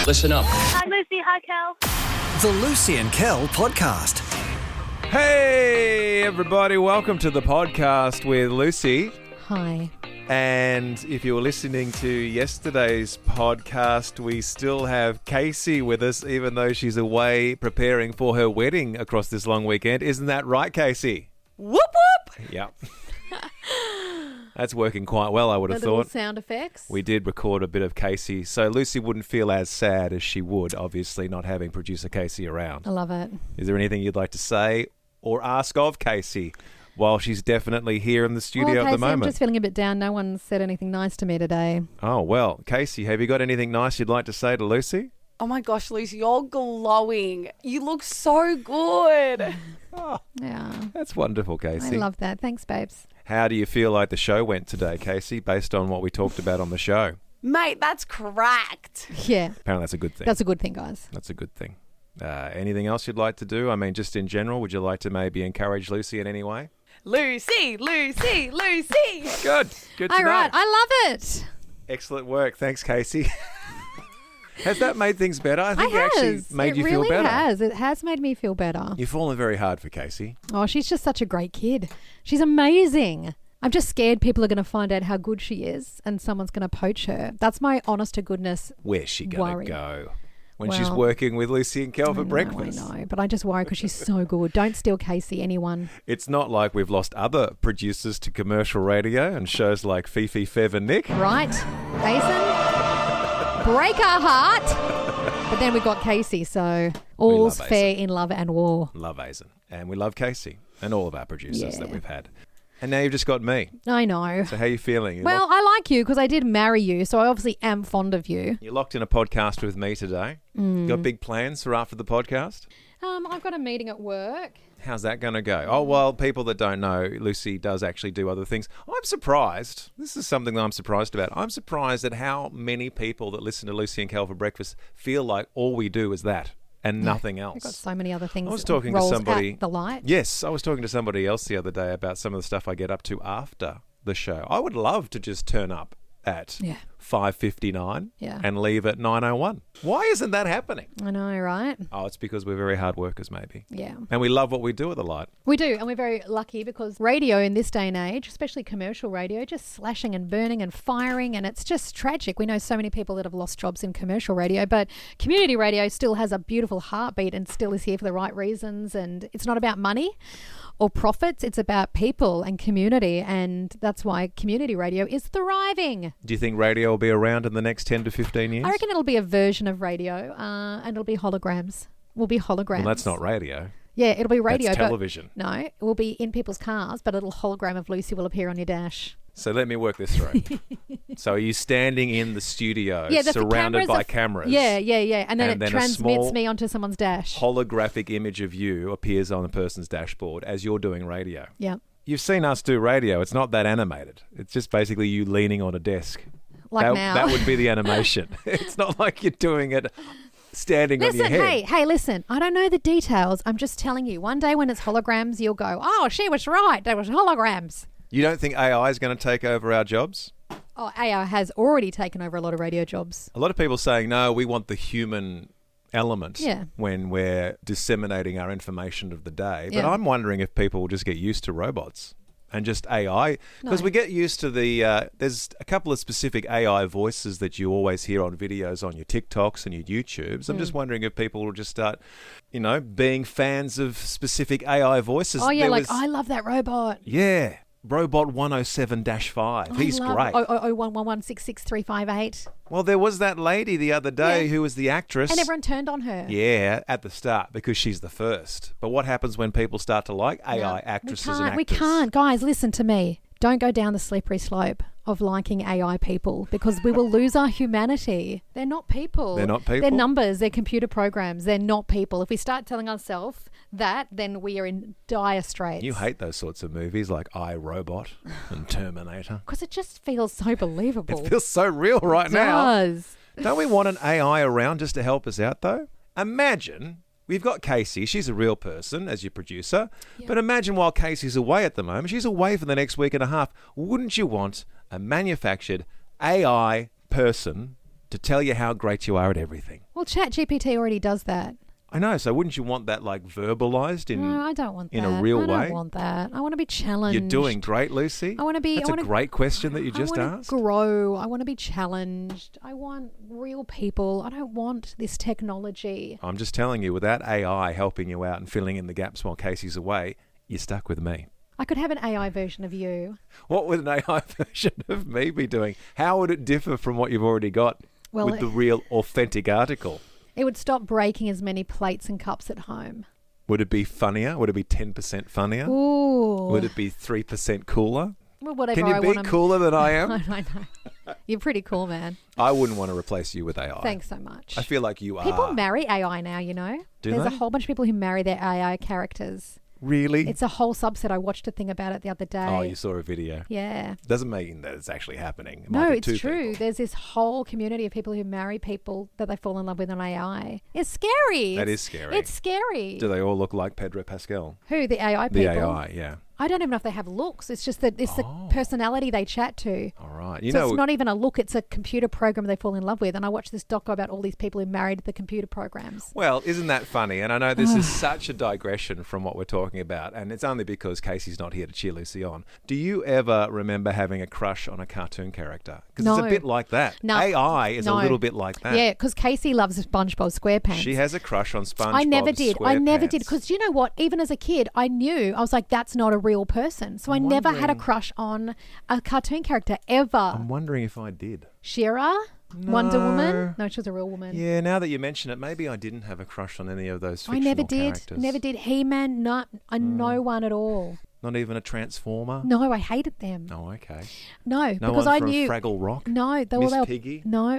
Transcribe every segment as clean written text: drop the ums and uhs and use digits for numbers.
Listen up. Hi, Lucy. Hi, Kel. The Lucy and Kel podcast. Hey, everybody. Welcome to the podcast with Lucy. Hi. And if you were listening to yesterday's podcast, we still have Casey with us, even though she's away preparing for her wedding across this long weekend. Isn't that right, Casey? Whoop whoop. Yeah. That's working quite well, I would have Little thought. sound effects. We did record a bit of Casey, so Lucy wouldn't feel as sad as she would, obviously, not having producer Casey around. I love it. Is there anything you'd like to say or ask of Casey while she's definitely here in the studio at the moment? I'm just feeling a bit down. No one said anything nice to me today. Oh, well, Casey, have you got anything nice you'd like to say to Lucy? Oh my gosh, Lucy, you're glowing. You look so good. Oh, Yeah. that's wonderful, Casey. I love that. Thanks, babes. How do you feel like the show went today, Casey, based on what we talked about on the show? Mate, that's cracked. Yeah. Apparently that's a good thing. That's a good thing, guys. That's a good thing. Anything else you'd like to do? I mean, just in general, would you like to maybe encourage Lucy in any way? Lucy, Lucy, Lucy. Good. Good to All know. right. I love it. Excellent work. Thanks, Casey. Has that made things better? I think It it actually has. made It you really feel better. has. It has made me feel better. You've fallen very hard for Casey. Oh, she's just such a great kid. She's amazing. I'm just scared people are going to find out how good she is and someone's going to poach her. That's my honest to goodness Where's she going worry. to go when she's Well, working with Lucy and Kel for I breakfast? know, but I just worry because she's so good. Don't steal Casey, anyone. It's not like we've lost other producers to commercial radio and shows like Fifi, Fev and Nick. Right, Jason? Break our heart. But then we got Casey, so all's love fair in love and war. Love Aizen. And we love Casey and all of our producers Yeah. that we've had. And now you've just got me. I know. So how are you feeling? Well, I like you because I did marry you, so I obviously am fond of you. You're locked in a podcast with me today. Got big plans for after the podcast? I've got a meeting at work. How's that going to go? Oh, well, people that don't know, Lucy does actually do other things. I'm surprised. This is something that I'm surprised about. I'm surprised at how many people that listen to Lucy and Kel for breakfast feel like all we do is that and nothing else. We've got so many other things. I was talking to rolls somebody. At the light. Yes, I was talking to somebody else the other day about some of the stuff I get up to after the show. I would love to just turn up at Yeah. 5:59 Yeah. and leave at 9:01. Why isn't that happening? I know, right? Oh, it's because we're very hard workers, maybe. Yeah. And we love what we do at the light. We do, and we're very lucky because radio in this day and age, especially commercial radio, just slashing and burning and firing, and it's just tragic. We know so many people that have lost jobs in commercial radio, but community radio still has a beautiful heartbeat and still is here for the right reasons, and it's not about money or profits, it's about people and community, and that's why community radio is thriving. Do you think radio will be around in the next 10 to 15 years? I reckon it'll be a version of radio, and it'll be holograms. Will be holograms. Well, that's not radio. Yeah, it'll be radio. That's but television. no, it will be in people's cars, but a little hologram of Lucy will appear on your dash. So let me work this through. So are you standing in the studio Yeah, the surrounded by cameras. cameras? Yeah, and then And it then a transmits small me onto someone's dash. Holographic image of you appears on a person's dashboard as you're doing radio. Yeah, You've seen us do radio. It's not that animated. It's just basically you leaning on a desk. like that, now. That would be the animation. It's not like you're doing it standing on your Listen, head. hey, listen. I don't know the details. I'm just telling you. One day when it's holograms, you'll go, "Oh, she was right. There was holograms." You don't think AI is going to take over our jobs? Oh, AI has already taken over a lot of radio jobs. A lot of people saying, no, we want the human element Yeah. when we're disseminating our information of the day. But Yeah. I'm wondering if people will just get used to robots and just AI. Because No. we get used to the, there's a couple of specific AI voices that you always hear on videos on your TikToks and your YouTubes. I'm just wondering if people will just start, being fans of specific AI voices. Oh yeah, There like was- I love that robot. Yeah. Robot 107-5. He's great. Oh, 111666358. Well, there was that lady the other day who was the actress. And everyone turned on her. Yeah, at the start because she's the first. But what happens when people start to like AI actresses and actors? We can't. Guys, listen to me. Don't go down the slippery slope of liking AI people because we will lose our humanity. They're not people. They're not people? They're numbers. They're computer programs. They're not people. If we start telling ourselves that, then we are in dire straits. You hate those sorts of movies like I, Robot and Terminator. Because it just feels so believable. It feels so real right It now. does. Don't we want an AI around just to help us out, though? Imagine we've got Casey. She's a real person as your producer. Yeah. But imagine while Casey's away at the moment, she's away for the next week and a half. Wouldn't you want a manufactured AI person to tell you how great you are at everything. Well, ChatGPT already does that. I know. So wouldn't you want that like verbalized in No, I don't want that. in a real way? I don't want that. I want to be challenged. You're doing great, Lucy. I want to be. That's a great question that you just I want asked. to grow. I want to be challenged. I want real people. I don't want this technology. I'm just telling you, without AI helping you out and filling in the gaps while Casey's away, you're stuck with me. I could have an AI version of you. What would an AI version of me be doing? How would it differ from what you've already got with the real authentic article? It would stop breaking as many plates and cups at home. Would it be funnier? Would it be 10% funnier? Ooh. Would it be 3% cooler? Well, whatever. Can you be cooler than I am? I know. You're pretty cool, man. I wouldn't want to replace you with AI. Thanks so much. I feel like you are. People marry AI now, you know. There's they? a whole bunch of people who marry their AI characters. Really? It's a whole subset. I watched a thing about it the other day. Oh, you saw a video. Yeah. Doesn't mean that it's actually happening. It No, might be it's two true. people. There's this whole community of people who marry people that they fall in love with on AI. It's scary. That is scary. It's scary. Do they all look like Pedro Pascal? Who? The AI people? The AI, yeah. I don't even know if they have looks. It's just that it's the personality they chat to. All right. So it's not even a look. It's a computer program they fall in love with. And I watched this doco about all these people who married the computer programs. Well, isn't that funny? And I know this is such a digression from what we're talking about, and it's only because Casey's not here to cheer Lucy on. Do you ever remember having a crush on a cartoon character? Because it's a bit like that. No. AI is a little bit like that. Yeah, because Casey loves SpongeBob SquarePants. She has a crush on SpongeBob I never did. SquarePants. Because you know what? Even as a kid, I was like, that's not a real person. So I never had a crush on a cartoon character ever. I'm wondering if I did. Shira? Wonder Woman? No, she was a real woman. Yeah, now that you mention it, maybe I didn't have a crush on any of those fictional I never did. characters. Never did. He-Man, no one at all. Not even a Transformer? No, I hated them. Oh, okay. No, No because one I from knew. Fraggle Rock? No, they Miss were Piggy? No,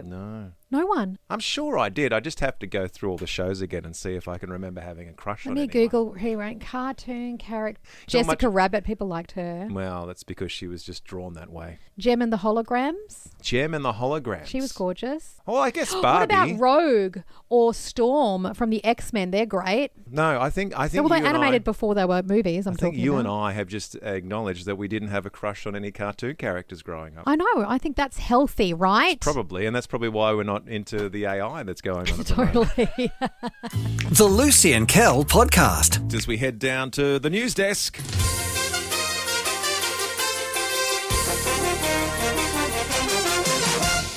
No one. I'm sure I did. I just have to go through all the shows again and see if I can remember having a crush Let on me anyone. Google who wrote cartoon character. Not Jessica much- Rabbit. People liked her. Well, that's because she was just drawn that way. Gem and the Holograms. Gem and the Holograms. She was gorgeous. Well, I guess What Barbie. about Rogue or Storm from the X-Men? They're great. No, I think Well, you they and animated I, before they were movies. I I'm think talking you about. and I have just acknowledged that we didn't have a crush on any cartoon characters growing up. I know. I think that's healthy, right? Probably, and that's probably why we're not into the AI that's going on at the moment. Totally. The Lucy and Kel podcast. As we head down to the news desk.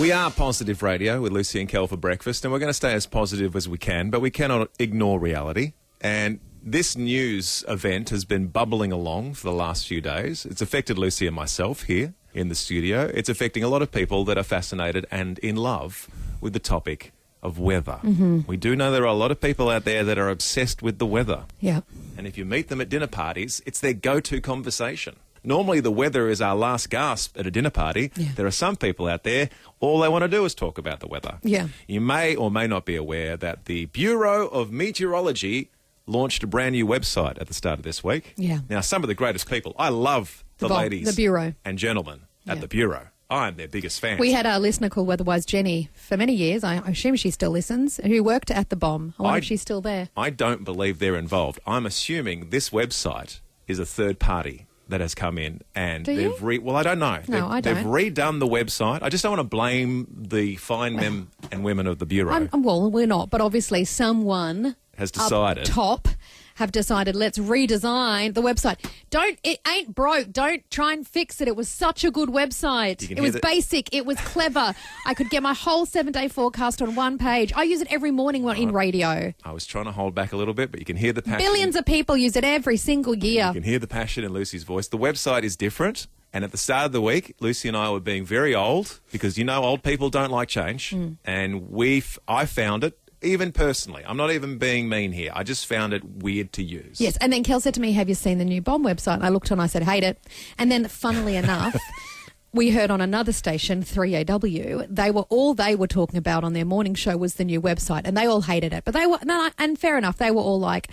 We are Positive Radio with Lucy and Kel for breakfast, and we're going to stay as positive as we can, but we cannot ignore reality. And this news event has been bubbling along for the last few days. It's affected Lucy and myself here in the studio. It's affecting a lot of people that are fascinated and in love with the topic of weather. Mm-hmm. We do know there are a lot of people out there that are obsessed with the weather. Yeah. And if you meet them at dinner parties, it's their go-to conversation. Normally, the weather is our last gasp at a dinner party. Yeah. There are some people out there, all they want to do is talk about the weather. Yeah. You may or may not be aware that the Bureau of Meteorology launched a brand new website at the start of this week. Yeah. Now, some of the greatest people, I love the ladies the Bureau. and gentlemen at Yeah. the Bureau. I'm their biggest fan. We had our listener called Weatherwise Jenny for many years. I assume she still listens, who worked at the bomb. I wonder if she's still there. I don't believe they're involved. I'm assuming this website is a third party that has come in and Do you? well, I don't know. No, I don't. They've redone the website. I just don't want to blame the fine men and women of the Bureau. Well, we're not, but obviously someone has decided. up top have decided let's redesign the website. It ain't broke. Don't try and fix it. It was such a good website. It was basic. It was clever. I could get my whole 7-day forecast on one page. I use it every morning in radio. I was trying to hold back a little bit, but you can hear the passion. Billions of people use it every single year. You can hear the passion in Lucy's voice. The website is different. And at the start of the week, Lucy and I were being very old because, old people don't like change. And I found it, even personally, I'm not even being mean here, I just found it weird to use. Yes, and then Kel said to me, have you seen the new bomb website? And I looked on, I said, hate it. And then, funnily enough, we heard on another station, 3AW, all they were talking about on their morning show was the new website, and they all hated it. But and fair enough, they were all like,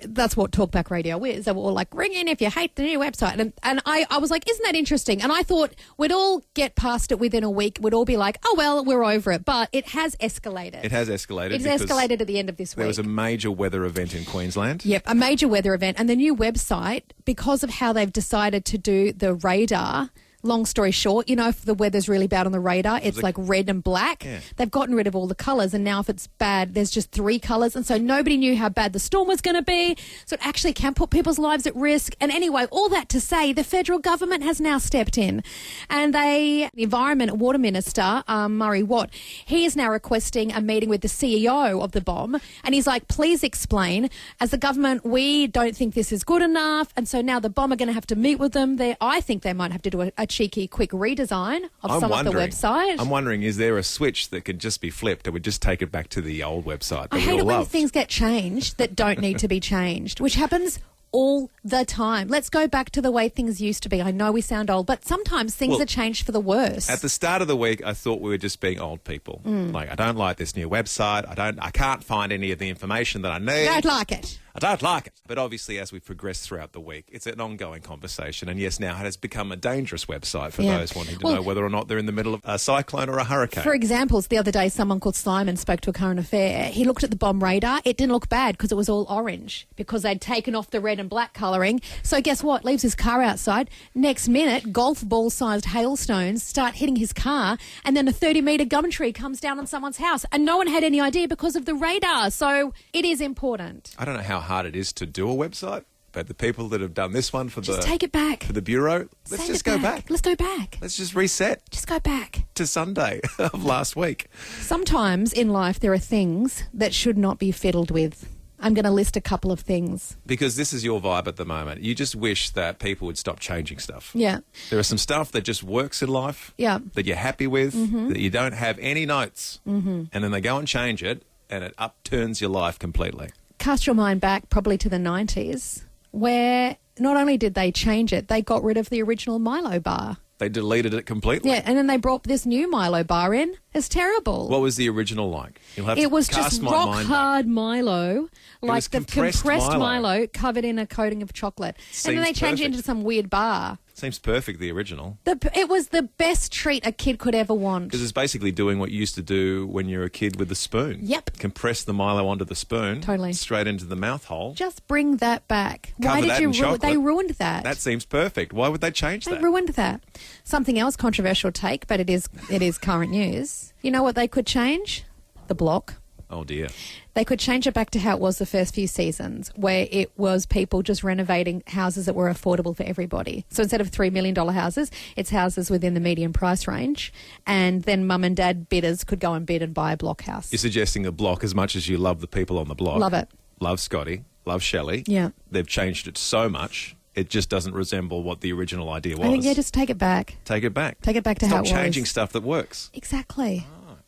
that's what Talkback Radio is. They were all like, ring in if you hate the new website. And I was like, isn't that interesting? And I thought we'd all get past it within a week. We'd all be like, oh, well, we're over it. But it has escalated. It has escalated. It's escalated at the end of this week. There was a major weather event in Queensland. Yep, a major weather event. And the new website, because of how they've decided to do the radar long story short, if the weather's really bad on the radar, it's like red and black. Yeah. They've gotten rid of all the colours, and now if it's bad, there's just 3 colours. And so nobody knew how bad the storm was going to be. So it actually can put people's lives at risk. And anyway, all that to say, the federal government has now stepped in. And the Environment and Water Minister, Murray Watt, he is now requesting a meeting with the CEO of the BOM. And he's like, please explain. As the government, we don't think this is good enough. And so now the BOM are going to have to meet with them. I think they might have to do a cheeky, quick redesign of some of the website. I'm wondering, is there a switch that could just be flipped and would just take it back to the old website that I we hate all it when loved? things get changed that don't need to be changed, which happens all the time. Let's go back to the way things used to be. I know we sound old, but sometimes things are changed for the worse. At the start of the week, I thought we were just being old people. Like, I don't like this new website. I can't find any of the information that I need. Don't like it. I don't like it. But obviously, as we progress throughout the week, it's an ongoing conversation. And yes, now it has become a dangerous website for those wanting to know whether or not they're in the middle of a cyclone or a hurricane. For examples, the other day, someone called Simon spoke to a current affair. He looked at the BOM radar. It didn't look bad because it was all orange because they'd taken off the red and black colouring. So guess what? Leaves his car outside. Next minute, golf ball-sized hailstones start hitting his car, and then a 30-metre gum tree comes down on someone's house. And no one had any idea because of the radar. So it is important. I don't know how hard it is to do a website, but the people that have done this one for Just take it back. for the Bureau, let's just go back. Let's go back. Let's just reset Just go back. to Sunday of last week. Sometimes in life there are things that should not be fiddled with. I'm going to list a couple of things. Because this is your vibe at the moment. You just wish that people would stop changing stuff. Yeah. There is some stuff that just works in life Yeah. that you're happy with, that you don't have any notes, and then they go and change it, and it upturns your life completely. Cast your mind back probably to the 90s, where not only did they change it, they got rid of the original Milo bar. They deleted it completely. Yeah, and then they brought this new Milo bar in. It's terrible. What was the original like? You'll have It to was cast just my rock mind back. hard Milo, like was the compressed compressed Milo. Milo covered in a coating of chocolate. And then Seems they changed it perfect. into some weird bar. Seems perfect, the original. It was the best treat a kid could ever want. Because it's basically doing what you used to do when you're a kid with the spoon. Yep. Compress the Milo onto the spoon. Totally. Straight into the mouth hole. Just bring that back. Cover Why did that you in chocolate. They ruined that. That seems perfect. Why would they change They that? ruined that. Something else controversial take, but it is current news. You know what they could change? The block. Oh, dear. They could change it back to how it was the first few seasons, where it was people just renovating houses that were affordable for everybody. So instead of $3 million houses, it's houses within the median price range. And then mum and dad bidders could go and bid and buy a block house. You're suggesting a block as much as you love the people on the block. Love it. Love Scotty. Love Shelley. Yeah. They've changed it so much, it just doesn't resemble what the original idea was. I think, just take it back. Take it back. Take it back to Stop how it was. changing stuff that works. Exactly.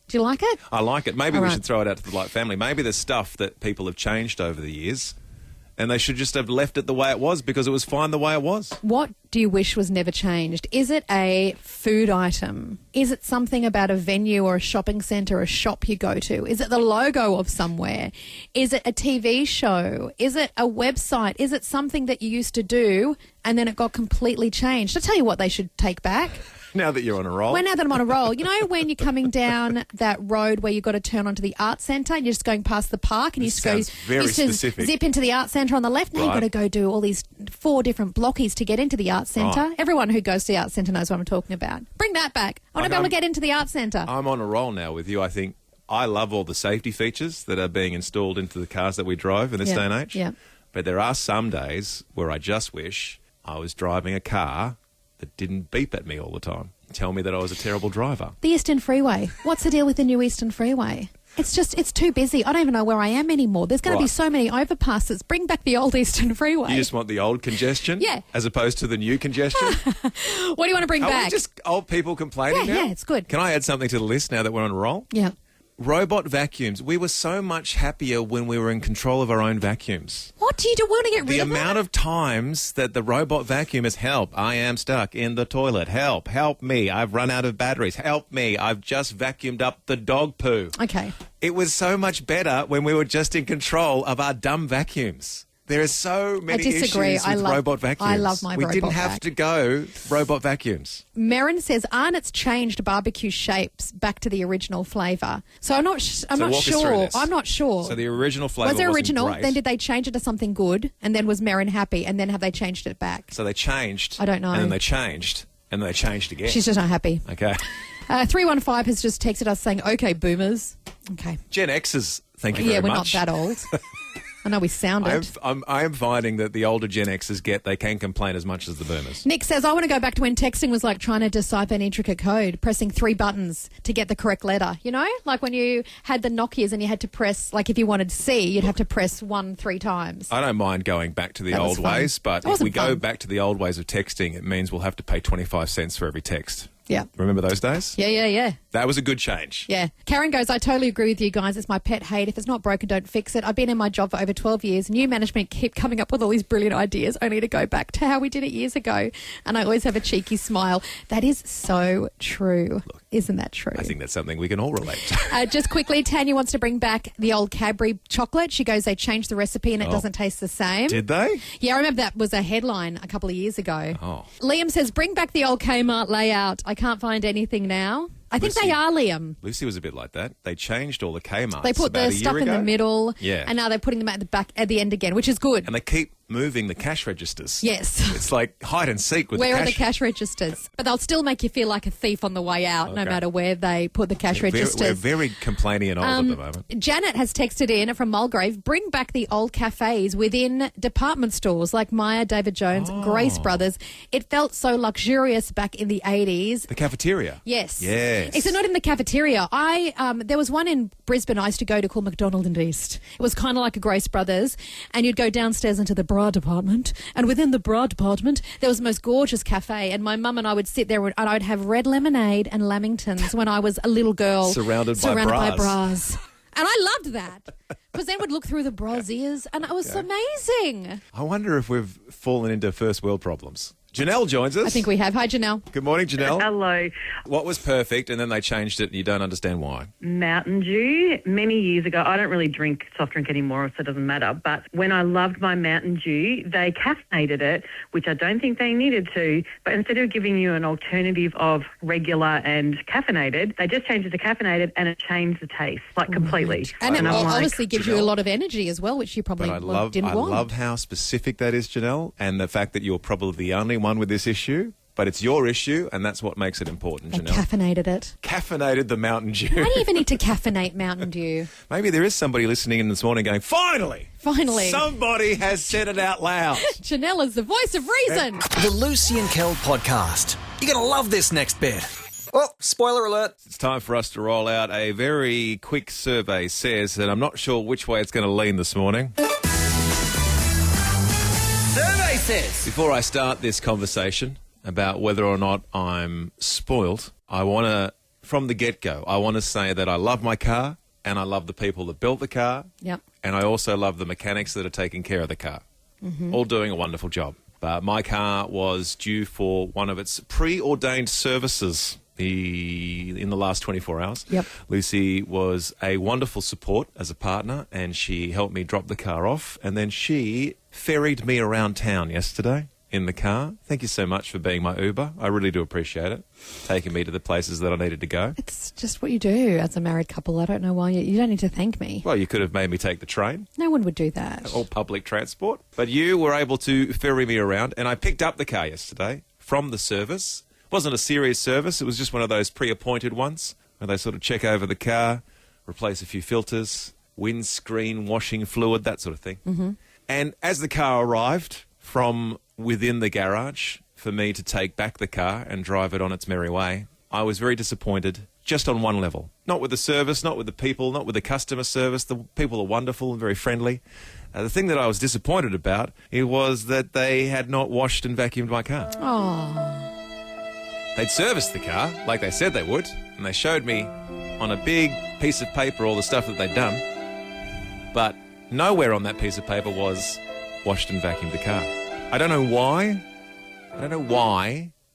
Do you like it? I like it. Maybe All we right. should throw it out to the Light family. Maybe there's stuff that people have changed over the years and they should just have left it the way it was because it was fine the way it was. What do you wish was never changed? Is it a food item? Is it something about a venue or a shopping centre or a shop you go to? Is it the logo of somewhere? Is it a TV show? Is it a website? Is it something that you used to do and then it got completely changed? I'll tell you what they should take back. Now that you're on a roll. Well, now that I'm on a roll, you know when you're coming down that road where you've got to turn onto the art centre and you're just going past the park and you This just go sounds very specific. zip into the art centre on the left. Now you've got to go do all these 4 different blockies to get into the art centre. Right. Everyone who goes to the art centre knows what I'm talking about. Bring that back. I want to be able to get into the art centre. I'm on a roll now with you. I think I love all the safety features that are being installed into the cars that we drive in this day and age. Yeah. But there are some days where I just wish I was driving a car that didn't beep at me all the time. Tell me that I was a terrible driver. The Eastern Freeway. What's the deal with the new Eastern Freeway? It's too busy. I don't even know where I am anymore. There's going to be Right. so many overpasses. Bring back the old Eastern Freeway. You just want the old congestion? Yeah. As opposed to the new congestion? What do you want to bring Are back? we just old people complaining Yeah, now? yeah, it's good. Can I add something to the list now that we're on a roll? Yeah. Robot vacuums. We were so much happier when we were in control of our own vacuums. What do you do? Want to get rid The of amount of times that the robot vacuum is help, I am stuck in the toilet. Help me. I've run out of batteries. Help me. I've just vacuumed up the dog poo. Okay. It was so much better when we were just in control of our dumb vacuums. There are so many disagree. issues with robot vacuums. I love my We robot didn't have vac. to go robot vacuums. Merrin says, aren't its changed barbecue shapes back to the original flavour? So I'm not So not walk us through sure. this. I'm not sure. So the original flavour was it wasn't original? great. Then did they change it to something good? And then was Merrin happy? And then have they changed it back? So they changed. I don't know. And then they changed. And they changed again. She's just not happy. Okay. 315 has just texted us saying, okay, boomers. Okay. Gen Xers, thank you very Yeah, we're much. not that old. I know we sounded. I am finding that the older Gen Xers they can complain as much as the boomers. Nick says, I want to go back to when texting was like trying to decipher an intricate code, pressing 3 buttons to get the correct letter. You know, like when you had the Nokias and you had to press, like if you wanted C, you'd have to press 1 3 times. I don't mind going back to the That was old fun. ways, but That if we wasn't go fun. back to the old ways of texting, it means we'll have to pay 25 cents for every text. Yeah. Remember those days? Yeah. That was a good change. Yeah. Karen goes, I totally agree with you guys. It's my pet hate. If it's not broken, don't fix it. I've been in my job for over 12 years. New management keep coming up with all these brilliant ideas only to go back to how we did it years ago. And I always have a cheeky smile. That is so true. Isn't that true? I think that's something we can all relate to. Just quickly, Tanya wants to bring back the old Cadbury chocolate. She goes, they changed the recipe and it doesn't taste the same. Did they? Yeah, I remember that was a headline a couple of years ago. Oh. Liam says, bring back the old Kmart layout. I can't find anything now. I think Lucy- they are, Liam. Lucy was a bit like that. They changed all the Kmarts They put about the a stuff year in the ago. middle. Yeah. And now they're putting them at the back at the end again, which is good. And they keep moving the cash registers. Yes. It's like hide and seek with Where the are the cash registers? But they'll still make you feel like a thief on the way out, no Okay. matter where they put the cash registers. We're very complaining and old at the moment. Janet has texted in from Mulgrave, bring back the old cafes within department stores like Myer, David Jones, Grace Brothers. It felt so luxurious back in the 80s. The cafeteria. Yes. Yes. Except not in the cafeteria. There was one in Brisbane I used to go to called McDonald and East. It was kind of like a Grace Brothers, and you'd go downstairs into the bra department, and within the bra department there was the most gorgeous cafe, and my mum and I would sit there and I'd have red lemonade and Lamingtons when I was a little girl. Surrounded by bras. And I loved that. Because then we'd look through the braziers, and it was amazing. I wonder if we've fallen into first world problems. Janelle joins us. I think we have. Hi, Janelle. Good morning, Janelle. Hello. What was perfect and then they changed it and you don't understand why? Mountain Dew. Many years ago, I don't really drink soft drink anymore, so it doesn't matter. But when I loved my Mountain Dew, they caffeinated it, which I don't think they needed to. But instead of giving you an alternative of regular and caffeinated, they just changed it to caffeinated and it changed the taste, like completely. And it I'm like, obviously gives you a Janelle. lot of energy as well, which you probably But I didn't want. love how specific that is, Janelle, and the fact that you're probably the only one with this issue, but it's your issue, and that's what makes it important, They Janelle. caffeinated it. Caffeinated the Mountain Dew. Why do you even need to caffeinate Mountain Dew? Maybe there is somebody listening in this morning going, finally! Finally. Somebody has said it out loud. Janelle is the voice of reason. The Lucy and Kel podcast. You're going to love this next bit. Oh, spoiler alert. It's time for us to roll out a very quick survey. Says that I'm not sure which way it's going to lean this morning. Survey says. Before I start this conversation about whether or not I'm spoiled, I want to, from the get-go, I want to say that I love my car and I love the people that built the car. Yep. And I also love the mechanics that are taking care of the car. All doing a wonderful job. But my car was due for one of its preordained services in the last 24 hours. Yep. Lucy was a wonderful support as a partner, and she helped me drop the car off, and then she ferried me around town yesterday in the car. Thank you so much for being my Uber. I really do appreciate it, taking me to the places that I needed to go. It's just what you do as a married couple. I don't know why you don't need to thank me. Well, you could have made me take the train No one would do that. or public transport, but you were able to ferry me around, and I picked up the car yesterday from the service. It wasn't a serious service. It was just one of those pre-appointed ones where they sort of check over the car, replace a few filters, windscreen washing fluid, that sort of thing. Mm-hmm. And as the car arrived from within the garage for me to take back the car and drive it on its merry way, I was very disappointed just on one level. Not with the service, not with the people, not with the customer service. The people are wonderful and very friendly. The thing that I was disappointed about was that they had not washed and vacuumed my car. Oh, They'd serviced the car like they said they would, and they showed me on a big piece of paper all the stuff that they'd done, but nowhere on that piece of paper was washed and vacuumed the car. I don't know why.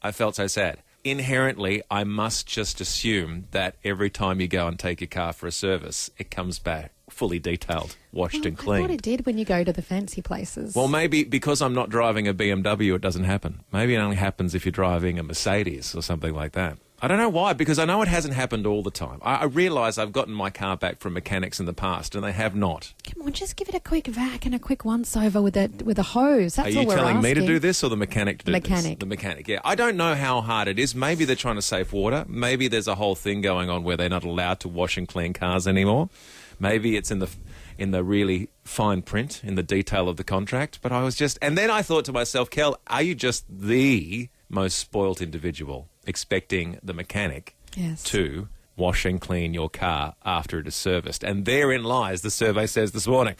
I felt so sad. Inherently, I must just assume that every time you go and take your car for a service, it comes back fully detailed, washed and I thought cleaned. it did when you go to the fancy places. Well, maybe because I'm not driving a BMW, it doesn't happen. Maybe it only happens if you're driving a Mercedes or something like that. I don't know why, because I know it hasn't happened all the time. I realise I've gotten my car back from mechanics in the past, and they have not. Come on, just give it a quick vac and a quick once-over with a hose. That's Are all you we're telling me to asking. do this or the mechanic to do Mechanic. this? The mechanic, yeah. I don't know how hard it is. Maybe they're trying to save water. Maybe there's a whole thing going on where they're not allowed to wash and clean cars anymore. Maybe it's in the really fine print, in the detail of the contract. But I was just... And then I thought to myself, Kel, are you just the most spoilt individual expecting the mechanic to wash and clean your car after it is serviced? And therein lies, the survey says this morning.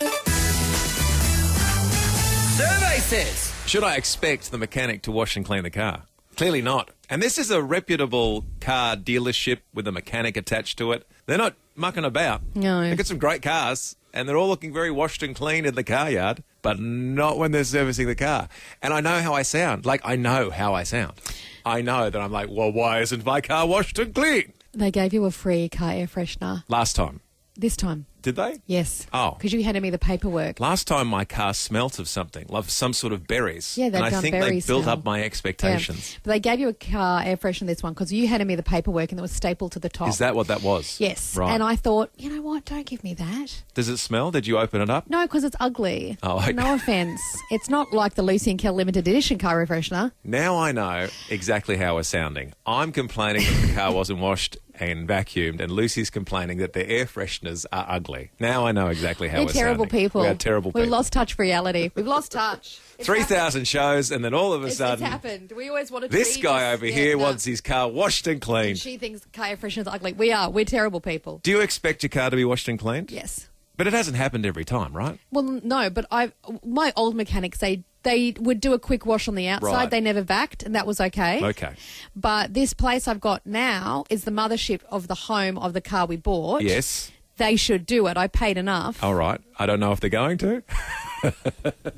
Survey says. Should I expect the mechanic to wash and clean the car? Clearly not. And this is a reputable car dealership with a mechanic attached to it. They're not mucking about. No. They've got some great cars, and they're all looking very washed and clean in the car yard, but not when they're servicing the car. And I know how I sound. I know how I sound. I know that I'm like, well, why isn't my car washed and clean? They gave you a free car air freshener. Last time. This time. Did they? Yes. Oh. Because you handed me the paperwork. Last time my car smelt of something, like some sort of berries. Yeah, they've and I done think berry they built smell. up my expectations. Yeah. But they gave you a car air freshener this one because you handed me the paperwork and it was stapled to the top. Is that what that was? Yes. Right. And I thought, you know what? Don't give me that. Does it smell? Did you open it up? No, because it's ugly. Oh, okay. No offence. It's not like the Lucy and Kel limited edition car air freshener. Now I know exactly how we're sounding. I'm complaining that the car wasn't washed and vacuumed, and Lucy's complaining that the air fresheners are ugly. Now I know exactly how We're we're terrible sounding. people. We are terrible people. We've lost touch with reality. We've lost touch. It's 3,000 shows, and then all of a It's sudden, happened. We always wanted to this be guy just- over yeah, here no. wants his car washed and cleaned. She thinks car air fresheners are ugly. We are. We're terrible people. Do you expect your car to be washed and cleaned? Yes. But it hasn't happened every time, right? Well, no, but my old mechanics, they would do a quick wash on the outside. Right. They never vacked, and that was okay. Okay. But this place I've got now is the mothership of the home of the car we bought. Yes. They should do it. I paid enough. All right. I don't know if they're going to.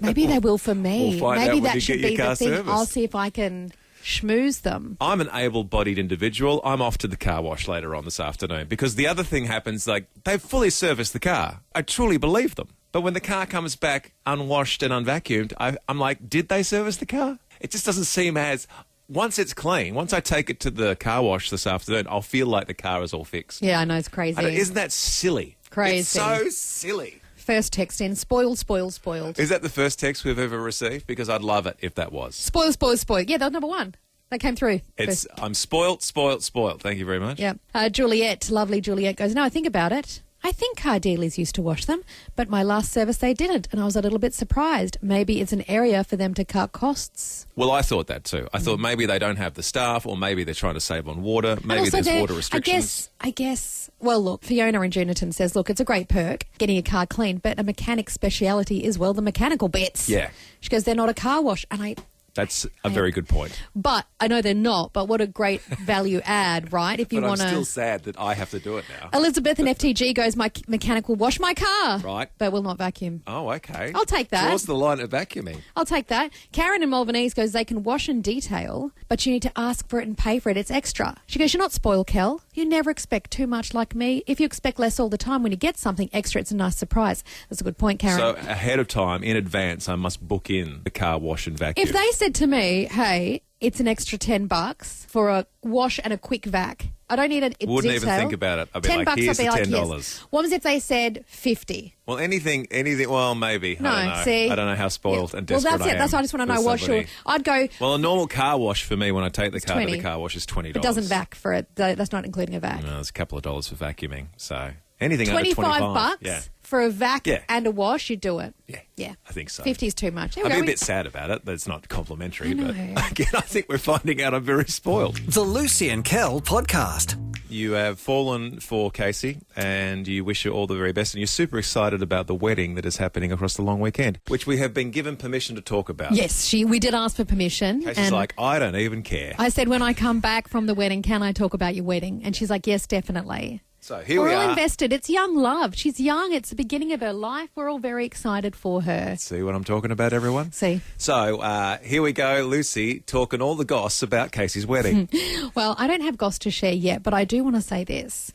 Maybe they will for me. We'll find out Maybe when that you should get your be the car thing. serviced. I'll see if I can schmooze them. I'm an able-bodied individual. I'm off to the car wash later on this afternoon because the other thing happens, they've fully serviced the car. I truly believe them. But when the car comes back unwashed and unvacuumed, I'm like, did they service the car? It just doesn't seem as... Once it's clean, once I take it to the car wash this afternoon, I'll feel like the car is all fixed. Yeah, I know, it's crazy. Isn't that silly? Crazy. It's so silly. First text in, spoiled, spoiled, spoiled. Is that the first text we've ever received? Because I'd love it if that was. Spoiled, spoiled, spoiled. Yeah, that was number one. That came through. It's I'm spoilt, spoilt, spoilt. Thank you very much. Yeah. Juliet, lovely Juliet goes, no, I think about it. I think car dealers used to wash them, but my last service they didn't, and I was a little bit surprised. Maybe it's an area for them to cut costs. Well, I thought that too. I thought maybe they don't have the staff, or maybe they're trying to save on water. Maybe also there's water restrictions. I guess, well, look, Fiona in Juniton says, look, it's a great perk getting your car cleaned, but a mechanic's speciality is, well, the mechanical bits. Yeah. She goes, they're not a car wash, and That's a very good point. But I know they're not, but what a great value add, right? If you But I'm want still to... sad that I have to do it now. Elizabeth in FTG goes, my mechanic will wash my car. Right. But will not vacuum. Oh, okay. I'll take that. Draws the line at vacuuming. I'll take that. Karen in Malvanese goes, they can wash and detail, but you need to ask for it and pay for it. It's extra. She goes, you're not spoiled, Kel. You never expect too much like me. If you expect less all the time, when you get something extra, it's a nice surprise. That's a good point, Karen. So ahead of time, in advance, I must book in the car wash and vacuum. If they said to me, hey, it's an extra $10 for a wash and a quick vac, I don't need a Wouldn't detail. even think about it. I'd be like, $10, here's I'd be the like, $10. yes. What was if they said 50? Well, anything, well, maybe. No, I don't know. see? I don't know how spoiled and Well, desperate that's I it. am That's why I just want to for know what somebody. should. I'd go, Well, a normal car wash for me when I take the car to 20. the car wash is $20. it doesn't vac for it. That's not including a vac. No, there's a couple of dollars for vacuuming. So anything under 25 $25. bucks Yeah. for a vac Yeah. and a wash, you'd do it. Yeah. Yeah. I think so. 50 is too much. There we I'd be go. a bit sad about it that it's not complimentary, I know. but again, I think we're finding out I'm very spoiled. The Lucy and Kel podcast. You have fallen for Casey and you wish her all the very best and you're super excited about the wedding that is happening across the long weekend, which we have been given permission to talk about. Yes, we did ask for permission. Casey's and like, I don't even care. I said, when I come back from the wedding, can I talk about your wedding? And she's like, yes, definitely. So here We're we all are. invested. It's young love. She's young. It's the beginning of her life. We're all very excited for her. See what I'm talking about, everyone? See? So here we go, Lucy, talking all the goss about Casey's wedding. Well, I don't have goss to share yet, but I do want to say this.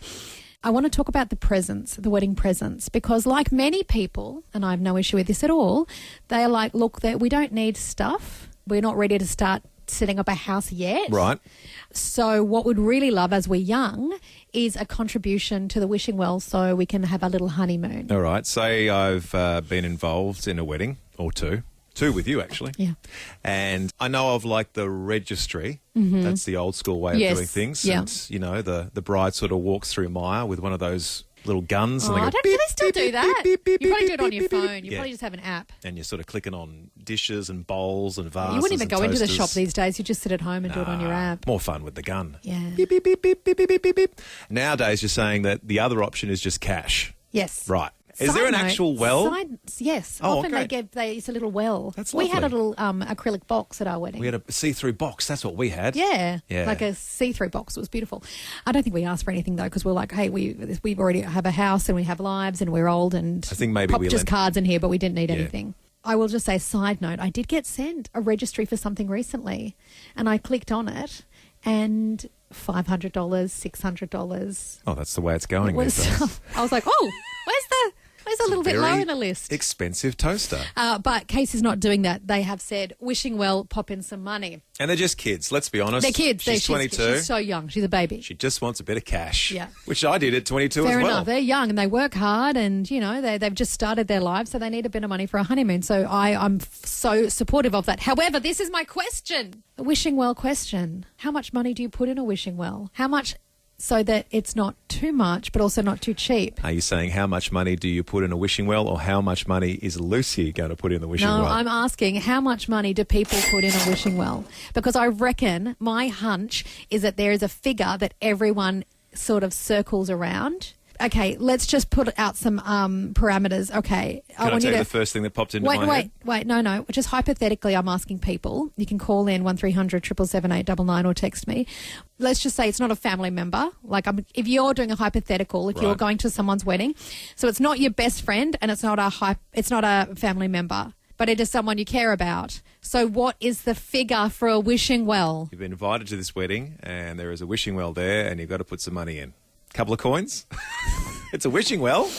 I want to talk about the presents, the wedding presents, because like many people, and I have no issue with this at all, they are like, look, we don't need stuff. We're not ready to start setting up a house yet. Right. So what we'd really love as we're young is a contribution to the wishing well so we can have a little honeymoon. All right. Say I've been involved in a wedding or two with you actually. Yeah. And I know of like the registry. That's the old school way of Yes. doing things. Yeah. And, you know, the bride sort of walks through Maya with one of those little guns. And Oh, they go, do beep, they still beep, do beep, that? beep, beep, You probably beep, do it on beep, your beep, phone. You yeah. probably just have an app. And you're sort of clicking on dishes and bowls and vases. You wouldn't even and go into the toasters. shop these days. You just sit at home and do it on your app. More fun with the gun. Yeah. Beep, beep, beep, beep, beep, beep, beep, beep. Nowadays, you're saying that the other option is just cash. Yes. Right. Is there an actual well? Yes. Oh, Often okay. it's a little well. That's We had a lovely. little acrylic box at our wedding. We had a see-through box. That's what we had. Yeah, Yeah. like a see-through box. It was beautiful. I don't think we asked for anything though, because we're like, hey, we already have a house and we have lives and we're old and I think maybe popped we just lent- cards in here, but we didn't need Yeah. anything. I will just say, side note, I did get sent a registry for something recently, and I clicked on it, and $500, $600. Oh, that's the way it's going Was, these days. I was like, oh, where's a little bit low Very in the list? expensive toaster. But Casey's not doing that. They have said, wishing well, pop in some money. And they're just kids, let's be honest. They're kids. She's 22. She's so young. She's a baby. She just wants a bit of cash. Yeah. Which I did at 22 Fair as well. enough. They're young and they work hard, and you know they've just started their lives, so they need a bit of money for a honeymoon. So I'm so supportive of that. However, this is my question: a wishing well question. How much money do you put in a wishing well? How much, so that it's not too much, but also not too cheap? Are you saying how much money do you put in a wishing well, or how much money is Lucy going to put in the wishing No, well? I'm asking how much money do people put in a wishing well? Because I reckon my hunch is that there is a figure that everyone sort of circles around. Okay, let's just put out some parameters. Okay, Can I want tell you you to the first thing that popped into my head? Wait, no. Just hypothetically, I'm asking people. You can call in 1300 777 899 or text me. Let's just say it's not a family member. Like, if you're doing a hypothetical, if you're Right. going to someone's wedding, so it's not your best friend and it's not a family member, but it is someone you care about. So, what is the figure for a wishing well? You've been invited to this wedding, and there is a wishing well there, and you've got to put some money in. Couple of coins. It's a wishing well.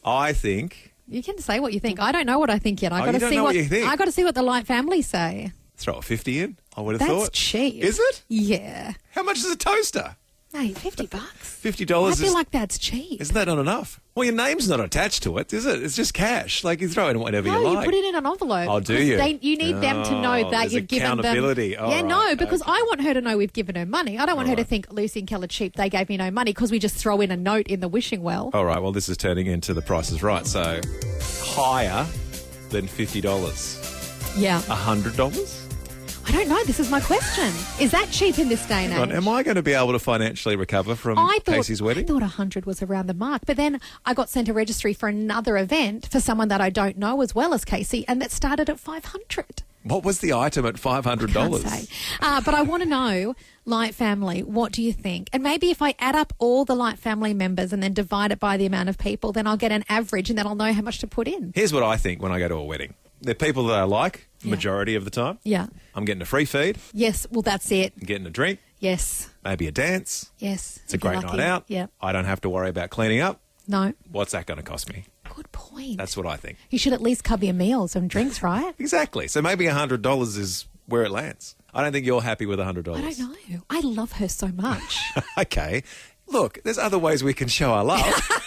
I think. You can say what you think. I don't know what I think yet. I Oh, got you to don't see know what what you think? I got to see what the Light family say. Throw a 50 in. I would have That's thought. cheap. Is it? Yeah. How much is a toaster? Hey, $50. $50 I is. feel like that's cheap. Isn't that not enough? Well, your name's not attached to it, is it? It's just cash. Like, you throw in whatever No, you you like. put it in an envelope. Oh, do 'Cause you? You need them to know Oh, that there's you've given them. accountability. All yeah, right, no, because okay. I want her to know we've given her money. I don't want her to think Lucy and Kel are cheap. They gave me no money because we just throw in a note in the wishing well. All right, well, this is turning into The Price is Right. So, higher than $50. Yeah. $100? I don't know. This is my question. Is that cheap in this day and age? Am I going to be able to financially recover from Casey's wedding? I thought 100 was around the mark. But then I got sent a registry for another event for someone that I don't know as well as Casey, and that started at 500. What was the item at $500? Can't say. But I want to know, Light family, what do you think? And maybe if I add up all the Light family members and then divide it by the amount of people, then I'll get an average and then I'll know how much to put in. Here's what I think when I go to a wedding. They're people that I like, Yeah. majority of the time. Yeah. I'm getting a free feed, Yes. Well, that's it. I'm getting a drink, Yes. maybe a dance. Yes. It's a great night out. Yeah. I don't have to worry about cleaning up. No. What's that going to cost me? Good point. That's what I think. You should at least cover your meals and drinks, right? Exactly. So maybe $100 is where it lands. I don't think you're happy with $100. I don't know. I love her so much. Okay. Look, there's other ways we can show our love.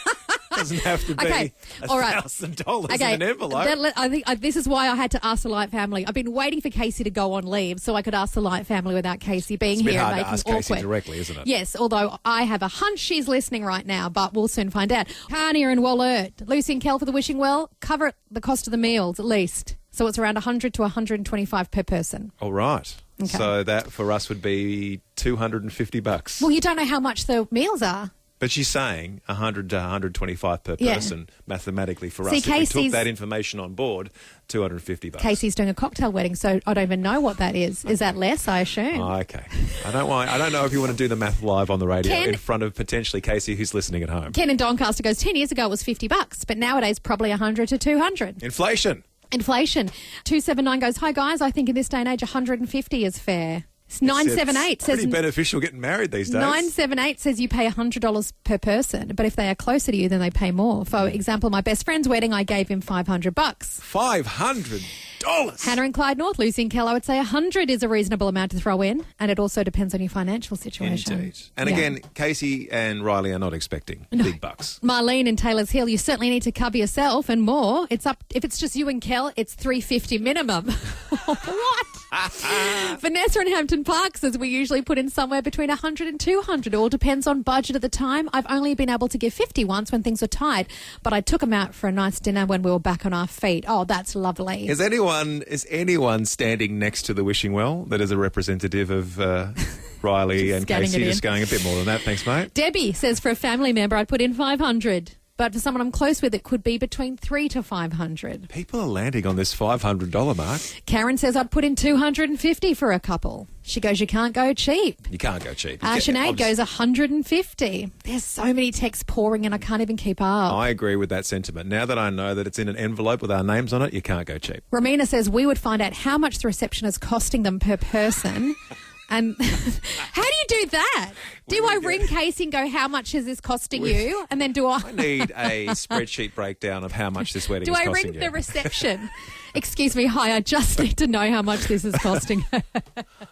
Doesn't have to be Okay, all right. $1,000 Okay, in an envelope. I think this is why I had to ask the Light family. I've been waiting for Casey to go on leave so I could ask the Light family without Casey being It's a bit here hard and to making ask it Casey awkward. directly, isn't it? Yes, although I have a hunch she's listening right now, but we'll soon find out. Tanya and Wallert, Lucy and Kel for the wishing well, cover the cost of the meals at least. So it's around 100 to 125 per person. All right. Okay. So that for us would be $250. Well, you don't know how much the meals are. But she's saying 100 to 125 per Yeah. person mathematically for See, us. If we took Casey's- that information on board, $250. Casey's doing a cocktail wedding, so I don't even know what that is. Is that less, I assume? Oh, okay. I don't know if you want to do the math live on the radio Ken- in front of potentially Casey who's listening at home. Ken in Doncaster goes, 10 years ago it was $50, but nowadays probably 100 to 200. Inflation. Inflation. 279 goes, hi guys, I think in this day and age 150 is fair. It's 978 says pretty beneficial getting married these days. 978 says you pay $100 per person, but if they are closer to you, then they pay more. For example, my best friend's wedding, I gave him $500. $500. Hannah and Clyde North, Lucy and Kel, I would say 100 is a reasonable amount to throw in, and it also depends on your financial situation. Indeed. And again, Casey and Riley are not expecting big bucks. Marlene in Taylor's Hill, you certainly need to cover yourself and more. It's up if it's just you and Kel, it's $350 minimum. What? Vanessa in Hampton Park says we usually put in somewhere between 100 and 200. It all depends on budget at the time. I've only been able to give 50 once when things were tight, but I took them out for a nice dinner when we were back on our feet. Oh, that's lovely. Is anyone standing next to the wishing well that is a representative of Riley and Casey? Just going a bit more than that. Thanks, mate. Debbie says for a family member, I'd put in 500. But for someone I'm close with, it could be between 300 to 500. People are landing on this $500 mark. Karen says I'd put in 250 for a couple. She goes, you can't go cheap. You can't go cheap. Sinead goes 150. There's so many texts pouring and I can't even keep up. I agree with that sentiment. Now that I know that it's in an envelope with our names on it, you can't go cheap. Romina says we would find out how much the reception is costing them per person. And how do you do that? Do I ring Casey and go, how much is this costing you? And then I need a spreadsheet breakdown of how much this wedding is costing you. Do I ring the reception? Excuse me, hi, I just need to know how much this is costing.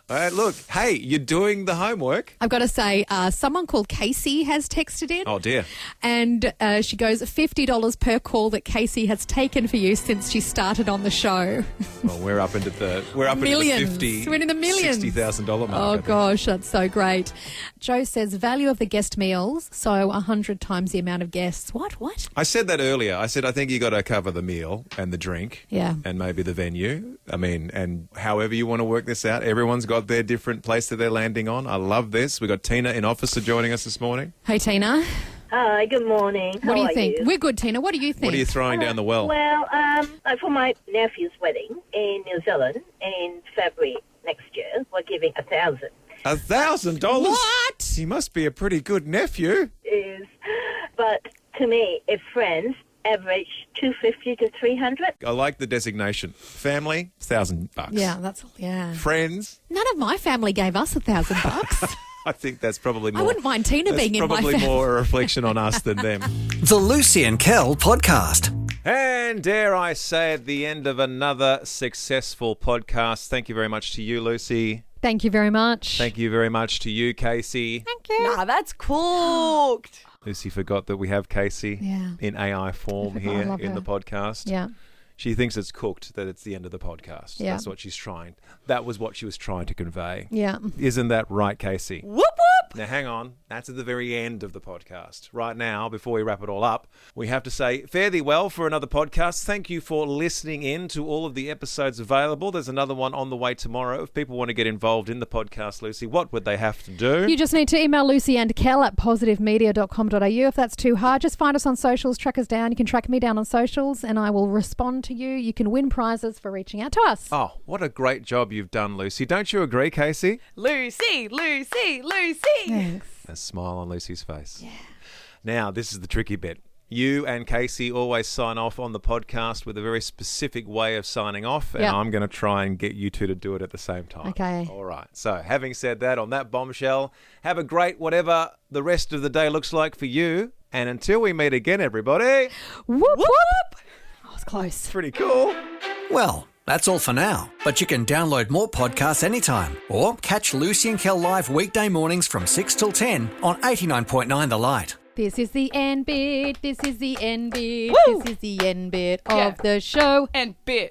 Look, hey, you're doing the homework. I've got to say, someone called Casey has texted in. Oh, dear. And she goes, $50 per call that Casey has taken for you since she started on the show. Well, we're up into the millions. 50, we're in the millions. $60,000 mark. Oh, gosh, that's so great. Joe says, value of the guest meals, so 100 times the amount of guests. What? I said that earlier. I said, I think you got to cover the meal and the drink. Yeah. And maybe the venue. I mean, and however you want to work this out, everyone's got their different place that they're landing on. I love this. We've got Tina in Officer joining us this morning. Hey, Tina. Hi, good morning. What do you think? We're good, Tina. What do you think? What are you throwing down the well? Well, for my nephew's wedding in New Zealand in February next year, we're giving $1,000. $1,000? What? He must be a pretty good nephew. But to me, if friends average $250 to $300. I like the designation. Family, $1,000. Yeah. Friends. None of my family gave us $1,000. I think that's probably more. I wouldn't mind Tina being in my family. Probably more a reflection on us than them. The Lucy and Kel podcast. And dare I say, at the end of another successful podcast, thank you very much to you, Lucy. Thank you very much. Thank you very much to you, Casey. Thank you. Nah, that's cooked. Lucy forgot that we have Casey in AI form here in the podcast. Yeah. She thinks it's cooked, that it's the end of the podcast. Yeah. That's what she's trying. That was what she was trying to convey. Yeah. Isn't that right, Casey? Whoop, whoop. Now, hang on. That's at the very end of the podcast. Right now, before we wrap it all up, we have to say fare thee well for another podcast. Thank you for listening in to all of the episodes available. There's another one on the way tomorrow. If people want to get involved in the podcast, Lucy, what would they have to do? You just need to email Lucy and Kel at positivemedia.com.au. If that's too hard, just find us on socials, track us down. You can track me down on socials and I will respond to you. You can win prizes for reaching out to us. Oh, what a great job you've done, Lucy. Don't you agree, Casey? Lucy, Lucy, Lucy. Thanks. A smile on Lucy's face. Yeah. Now, this is the tricky bit. You and Casey always sign off on the podcast with a very specific way of signing off, and I'm going to try and get you two to do it at the same time. Okay. All right. So, having said that, on that bombshell, have a great whatever the rest of the day looks like for you. And until we meet again, everybody. Whoop, whoop. I was close. Pretty cool. Well, that's all for now, but you can download more podcasts anytime or catch Lucy and Kel live weekday mornings from 6 till 10 on 89.9 The Light. This is the end bit. This is the end bit. Woo! This is the end bit of the show. And bit.